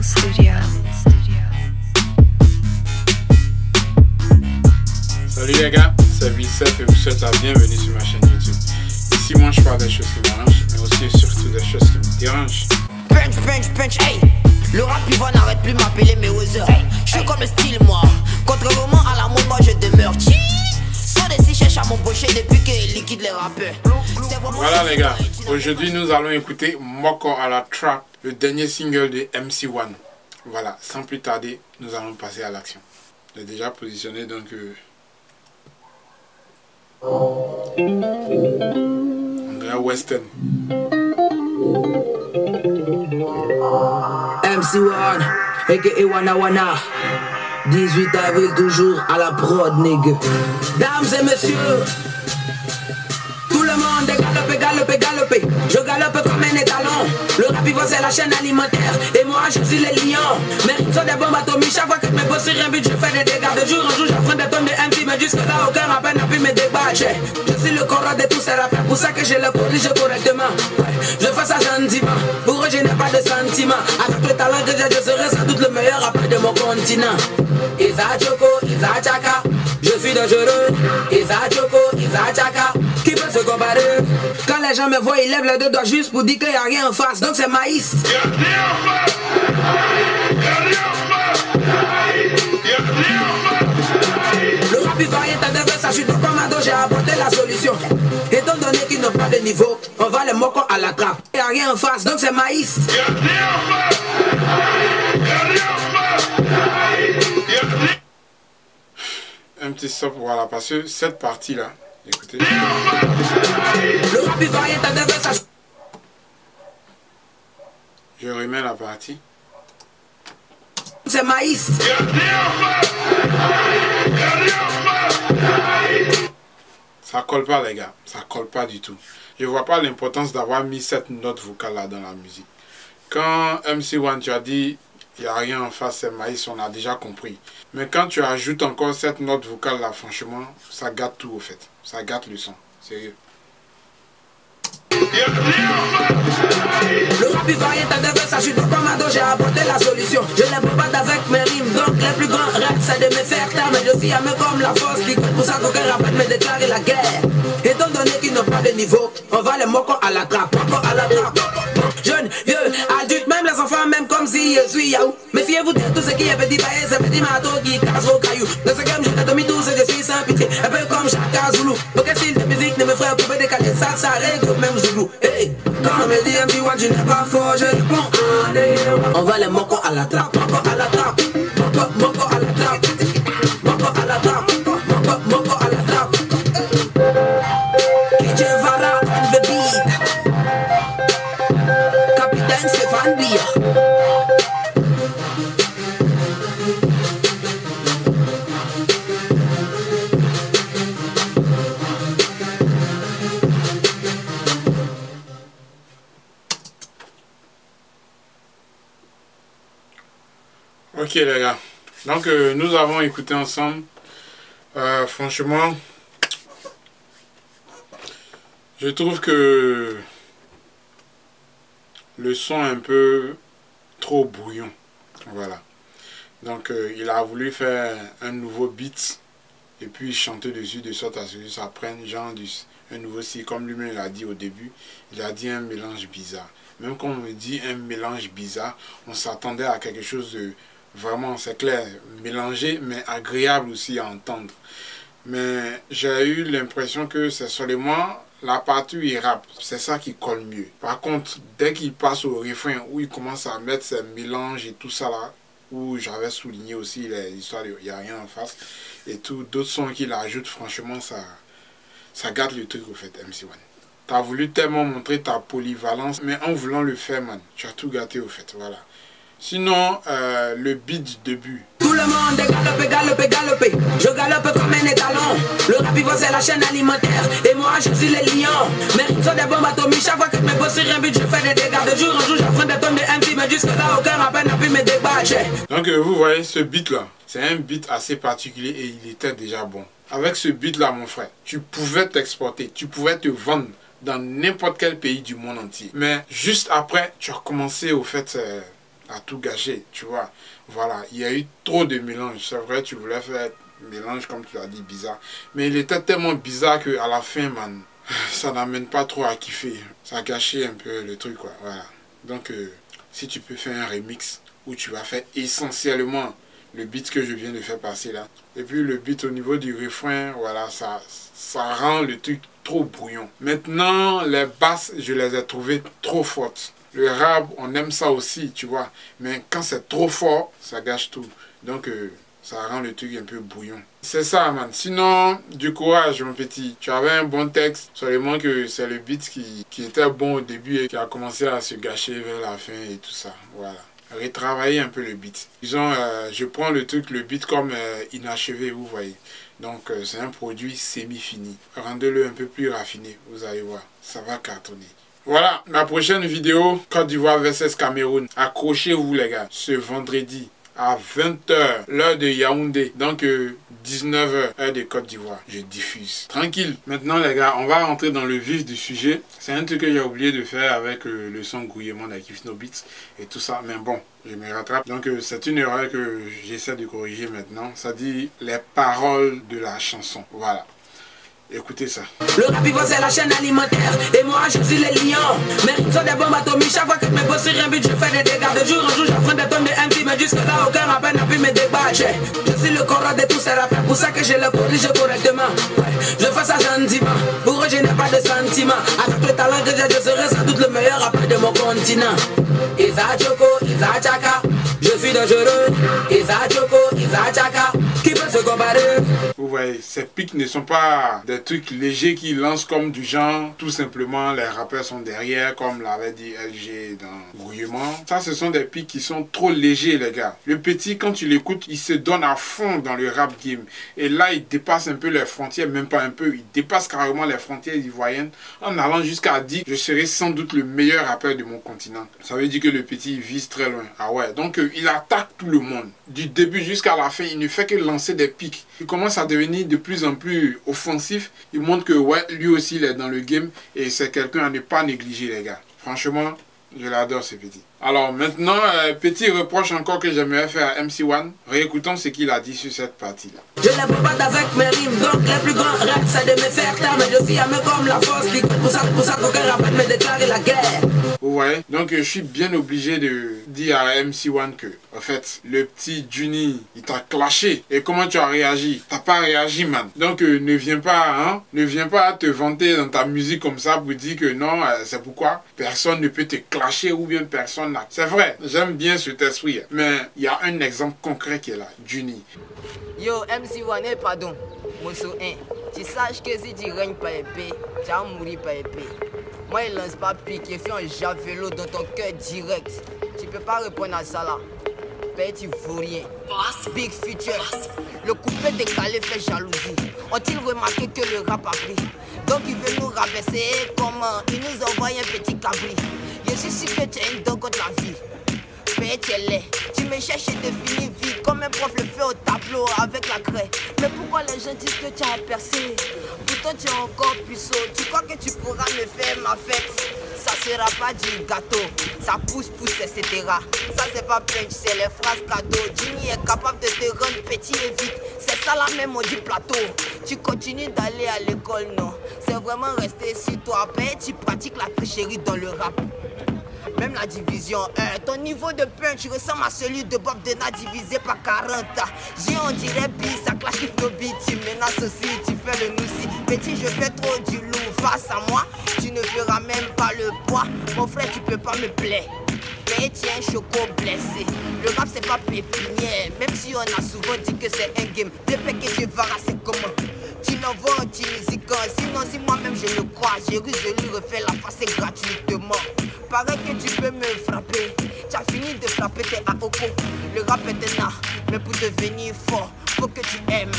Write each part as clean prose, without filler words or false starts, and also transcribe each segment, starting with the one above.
Studio. Salut les gars, c'est Vicef et vous souhaite la bienvenue sur ma chaîne YouTube. Ici moi je parle des choses qui m'arrangent, mais aussi et surtout des choses qui me dérangent. Punch, hey. Le rap Ivan n'arrête plus m'appeler mes Weezer. Je suis comme le style moi, contrairement à la mode moi je demeure. Soit des si cherche à m'embaucher depuis qu'il liquide les rappeurs. Voilà les gars, aujourd'hui nous allons écouter Moko à la Trap, le dernier single de MC1. Voilà, sans plus tarder, nous allons passer à l'action. J'ai déjà positionné donc... Andrea Weston. MC1, aka Wana 18 avril toujours à la prod, nigga. Dames et messieurs, tout le monde est galopé. Je galope comme un étalon. Le rap c'est la chaîne alimentaire. Et moi je suis le lion. Mes rimes sont des bombes atomiques. Chaque fois que je me pose sur un but, je fais des dégâts. De jour en jour, j'affronte des tonnes de MC. Mais jusque là, aucun rappeur n'a pu me débattre. Je suis le corps de tous ces rappeurs. Pour ça que je le corrige correctement. Ouais, je fais ça gentiment. Pour eux, je n'ai pas de sentiments. Avec le talent que j'ai, je serai sans doute le meilleur rappeur de mon continent. Isa Choco, Isa Chaka. Je suis dangereux. Isa Choco, Isa Chaka. Qui peut se comparer? Quand les gens me voient, ils lèvent les deux doigts juste pour dire qu'il n'y a rien en face. Donc c'est maïs. Le rap il va rien t'adresser, ça je suis dans commando, j'ai apporté la solution. Étant donné qu'ils n'ont pas de niveau, on va les moquer à la trappe. Il n'y a rien en face, donc c'est maïs. Un petit stop, voilà, parce que cette partie-là, écoutez. Le rap il va rien t'adresser, ça Je remets la partie. c'est maïs. Ça colle pas les gars, ça colle pas du tout. Je vois pas l'importance d'avoir mis cette note vocale là dans la musique. Quand MC1 tu as dit il n'y a rien en face, c'est maïs, on a déjà compris. Mais quand tu ajoutes encore cette note vocale là, franchement, ça gâte tout au fait. Ça gâte le son, sérieux. Le rap il va rien t'adresser, ça je suis dans commando, j'ai apporté la solution. Je les prépare avec mes rimes, donc les plus grands rêves c'est de me faire taire. Mais je suis à me comme la force qui compte pour ça qu'aucun rappeur me déclare la guerre. Étant donné qu'ils n'ont pas de niveau, on va les moquer à la trappe. Jeunes, vieux, adultes, même les enfants, même comme si je suis Yahoo. Méfiez-vous de tout ce qui est petit bail, c'est petit marteau qui casse vos cailloux. Dans ce game, je t'ai mis tous, je suis sans pitié, un peu comme Chaka Zulu. Aucun style de musique ne me ferait couper des cadets, ça règle même Zulu. Hey, quand on me dit MC1, je n'ai pas fort, je réponds on va les moquer à la trappe, moquer à la trappe, moquer à la trappe, moquer à la trappe, moquer à la trappe. DJ Vara on the beat. Capitaine Stéphane Bia. Ok les gars, donc nous avons écouté ensemble. Franchement, je trouve que le son est un peu trop brouillon. Voilà. Donc il a voulu faire un nouveau beat et puis chanter dessus de sorte à ce que ça prenne genre un nouveau style. Comme lui-même l'a dit au début, il a dit un mélange bizarre. Même quand on me dit un mélange bizarre, on s'attendait à quelque chose de vraiment, c'est clair, mélangé mais agréable aussi à entendre. Mais j'ai eu l'impression que c'est seulement la partie où il rappe, c'est ça qui colle mieux. Par contre, dès qu'il passe au refrain, où il commence à mettre ses mélanges et tout ça là, où j'avais souligné aussi l'histoire de il n'y a rien en face, et tout, d'autres sons qu'il ajoute, franchement, ça gâte le truc au fait, MC1. Tu as voulu tellement montrer ta polyvalence, mais en voulant le faire, man, tu as tout gâté au fait, voilà. Sinon, le beat du début. Tout le monde est galopé. Je galope comme un étalon. Le rap c'est la chaîne alimentaire. Et moi je suis le lion. Mes rimes sont des bombes atomiques. Chaque fois que je me pose sur un but, je fais des dégâts. De jour en jour, j'affronte des tonnes de MC. Mais jusque là, aucun rappeur n'a pu me débattre. Donc vous voyez ce beat là, c'est un beat assez particulier et il était déjà bon. Avec ce beat là mon frère, tu pouvais t'exporter, tu pouvais te vendre dans n'importe quel pays du monde entier. Mais juste après, tu as commencé au fait a tout gâché, tu vois. Voilà, il y a eu trop de mélange. C'est vrai, tu voulais faire mélange comme tu as dit, bizarre. Mais il était tellement bizarre qu'à la fin, man, ça n'amène pas trop à kiffer. Ça a gâché un peu le truc, quoi. Voilà. Donc, si tu peux faire un remix où tu vas faire essentiellement le beat que je viens de faire passer là. Et puis le beat au niveau du refrain, voilà, ça rend le truc trop brouillon. Maintenant, les basses, je les ai trouvées trop fortes. Le rap, on aime ça aussi, tu vois. Mais quand c'est trop fort, ça gâche tout. Donc, ça rend le truc un peu bouillon. C'est ça, man. Sinon, du courage, mon petit. Tu avais un bon texte. Seulement que c'est le beat qui était bon au début et qui a commencé à se gâcher vers la fin et tout ça. Voilà. Retravailler un peu le beat. Disons, je prends le beat comme inachevé, vous voyez. Donc, c'est un produit semi-fini. Rendez-le un peu plus raffiné, vous allez voir. Ça va cartonner. Voilà, la prochaine vidéo, Côte d'Ivoire versus Cameroun. Accrochez-vous, les gars, ce vendredi à 20 h, l'heure de Yaoundé. Donc, 19 h, heure de Côte d'Ivoire. Je diffuse. Tranquille. Maintenant, les gars, on va rentrer dans le vif du sujet. C'est un truc que j'ai oublié de faire avec le son gouillement d'Akif No Beats et tout ça. Mais bon, je me rattrape. Donc, c'est une erreur que j'essaie de corriger maintenant. Ça dit les paroles de la chanson. Voilà. Écoutez ça. Le rap c'est la chaîne alimentaire. Et moi je suis les lions. Mes rimes sont des bombes atomiques. Chaque fois que je me pose sur un but, je fais des dégâts. De jour en jour j'affronte des tonnes de MC. Mais jusque là aucun rappeur n'a pu me débattre. Je suis le corps de tous ces rappeurs. Pour ça que je le corrige correctement. Ouais. Je fais ça gentiment. Pour eux je n'ai pas de sentiments. Avec le talent que j'ai, je serai sans doute le meilleur rappeur de mon continent. Isa Choco, Isa Chaka. Je suis dangereux. Isa Choco, Isa Chaka. Qui peut se comparer? Vous voyez, ces pics ne sont pas des trucs légers qui lancent comme du genre. Tout simplement, les rappeurs sont derrière, comme l'avait dit LG dans Gouillement. Ça, ce sont des pics qui sont trop légers, les gars. Le petit, quand tu l'écoutes, il se donne à fond dans le rap game. Et là, il dépasse un peu les frontières, même pas un peu. Il dépasse carrément les frontières ivoiriennes en allant jusqu'à dire « Je serai sans doute le meilleur rappeur de mon continent ». Ça veut dire que le petit vise très loin. Ah ouais, donc il attaque tout le monde. Du début jusqu'à la fin, il ne fait que lancer des pics. Il commence à devenir de plus en plus offensif. Il montre que ouais, lui aussi il est dans le game et c'est quelqu'un à ne pas négliger, les gars. Franchement, je l'adore ce petit. Alors maintenant, petit reproche encore que j'aimerais faire à MC1. Réécoutons ce qu'il a dit sur cette partie-là. Je ne peux pas avec mes rimes, donc les plus grands rêves c'est de me faire taire. Mais je suis à me comme la force qui pour ça qu'aucun rappeur me déclare la guerre. Vous voyez, donc je suis bien obligé de dire à MC1 que, en fait, le petit Juni, il t'a clashé. Et comment tu as réagi? T'as pas réagi, man. Donc ne viens pas te vanter dans ta musique comme ça pour dire que non, c'est pourquoi personne ne peut te clasher ou bien personne n'a. C'est vrai, j'aime bien cet esprit. Mais il y a un exemple concret qui est là, Juni. Yo, MC1, pardon. Mosso 1. Tu saches que si tu règnes par épée, tu vas mourir par épée. Moi, il lance pas pique, il fait un javelot dans ton cœur direct. Tu peux pas répondre à ça là. Père, tu vaux rien. Big future. Le couplet décalé fait jalousie. Ont-ils remarqué que le rap a pris? Donc il veut nous rabaisser. Comment? Il nous envoie un petit cabri. Je suis sûr que tu as une dent contre la vie. Père, tu es laid. Tu me cherches et te finis vite. Comme un prof le fait au tableau avec la craie. Mais pourquoi les gens disent que tu as percé? Pourtant tu es encore puceau. Tu crois que tu pourras me faire ma fête? Ça sera pas du gâteau. Ça pousse, etc. Ça c'est pas punch, c'est les phrases cadeaux. Jimmy est capable de te rendre petit et vite. C'est ça la même du plateau. Tu continues d'aller à l'école, non? C'est vraiment rester sur toi. Père, tu pratiques la tricherie dans le rap. Même la division 1, ton niveau de punch ressemble à celui de Bob Dena divisé par 40. J'ai on dirait bis, ça clash if no beat. Tu menaces aussi, tu fais le noussi. Petit, je fais trop du lourd face à moi. Tu ne feras même pas le poids. Mon frère, tu peux pas me plaire. Mais tiens, choco blessé. Le rap c'est pas pépinière. Même si on a souvent dit que c'est un game. Depuis que je verras c'est comment. Tu l'envoies en Tunisie quand. Sinon si moi-même je le crois. J'ai résolu refaire la face gratuitement. Paraît que tu peux me frapper. Tu as fini de frapper tes AOCO. Le rap est un art. Mais pour devenir fort, faut que tu aimes.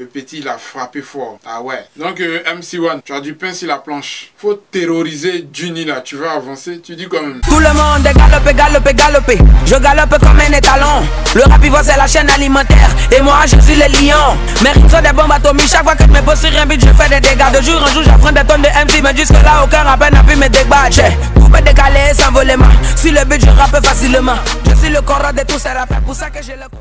Le petit, il a frappé fort. Ah ouais. Donc, MC1, tu as du pain sur la planche. Faut terroriser Juni là. Tu vas avancer. Tu dis quand même. Tout le monde est galopé, galopé, galopé. Je galope comme un étalon. Le rap, c'est la chaîne alimentaire. Et moi, je suis le lion. Mes rimes sont des bombes atomiques. Chaque fois que je me pose sur un beat, je fais des dégâts. De jour en jour, j'apprends des tonnes de MC. Mais jusque là, aucun rappeur n'a pu me débattre. Pour me décaler sans voler main. Sur le beat, je rappe facilement. Je suis le corps de tous ces rappeurs. Pour ça que j'ai le